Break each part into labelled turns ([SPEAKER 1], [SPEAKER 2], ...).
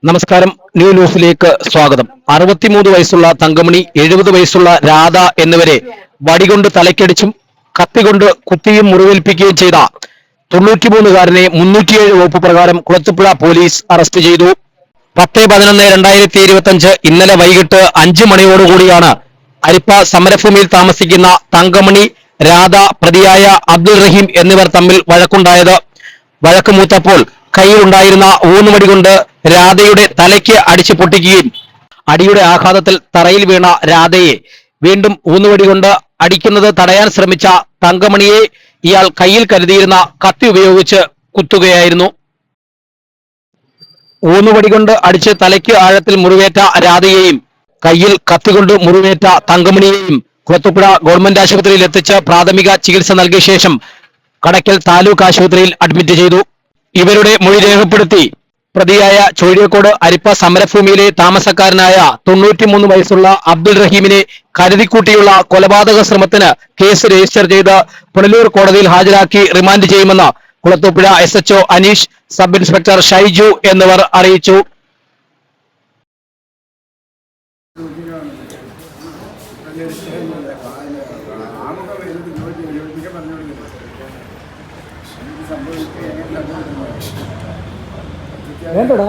[SPEAKER 1] നമസ്കാരം. ന്യൂ ന്യൂസിലേക്ക് സ്വാഗതം. 63 വയസ്സുള്ള തങ്കമണി, 70 വയസ്സുള്ള രാധ എന്നിവരെ വടികൊണ്ട് തലയ്ക്കടിച്ചും കത്തികൊണ്ട് കുത്തിയും മുറിവേൽപ്പിക്കുകയും ചെയ്ത 93-കാരനെ 307 വകുപ്പ് പ്രകാരം കുളത്തൂപ്പുഴ പോലീസ് അറസ്റ്റ് ചെയ്തു. 10/11/2025 ഇന്നലെ വൈകിട്ട് 5 മണിയോടുകൂടിയാണ് അരിപ്പ സമരഭൂമിയിൽ താമസിക്കുന്ന തങ്കമണി, രാധ, പ്രതിയായ അബ്ദുൾ റഹീം എന്നിവർ തമ്മിൽ വഴക്കുണ്ടായത്. വഴക്ക് മൂത്തപ്പോൾ കയ്യിലുണ്ടായിരുന്ന ഊന്നുവടി കൊണ്ട് രാധയുടെ തലയ്ക്ക് അടിച്ചു പൊട്ടിക്കുകയും അടിയുടെ ആഘാതത്തിൽ തറയിൽ വീണ രാധയെ വീണ്ടും ഊന്നുവടി കൊണ്ട് അടിക്കുന്നത് തടയാൻ ശ്രമിച്ച തങ്കമണിയെ ഇയാൾ കയ്യിൽ കരുതിയിരുന്ന കത്തി ഉപയോഗിച്ച് കുത്തുകയായിരുന്നു. ഊന്നുവടി കൊണ്ട് അടിച്ച് തലയ്ക്ക് ആഴത്തിൽ മുറിവേറ്റ രാധയെയും കയ്യിൽ കത്തികൊണ്ട് മുറിവേറ്റ തങ്കമണിയെയും കുളത്തൂപ്പുഴ ഗവൺമെന്റ് ആശുപത്രിയിൽ എത്തിച്ച് പ്രാഥമിക ചികിത്സ നൽകിയ ശേഷം കടയ്ക്കൽ താലൂക്ക് ആശുപത്രിയിൽ അഡ്മിറ്റ് ചെയ്തു. ഇവരുടെ മൊഴി രേഖപ്പെടുത്തി പ്രതിയായ ചോഴിയക്കോട് അരിപ്പ സമരഭൂമിയിലെ താമസക്കാരനായ 93 വയസ്സുള്ള അബ്ദുൾ റഹീമിനെ കരുതിക്കൂട്ടിയുള്ള കൊലപാതക ശ്രമത്തിന് കേസ് രജിസ്റ്റർ ചെയ്ത് പുനലൂർ കോടതിയിൽ ഹാജരാക്കി റിമാൻഡ് ചെയ്യുമെന്ന് Kulathupuzha SHO Aneesh, sub inspector Shaiju എന്നിവർ അറിയിച്ചു.
[SPEAKER 2] വേണ്ടടാ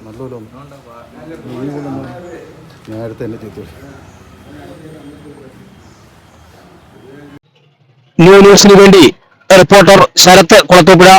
[SPEAKER 3] നല്ലൊരു നേരത്തെ തന്നെ ചെയ്തു.
[SPEAKER 1] ന്യൂ ന്യൂസിന് വേണ്ടി റിപ്പോർട്ടർ ശരത്ത് കുളത്തൂപ്പുഴ.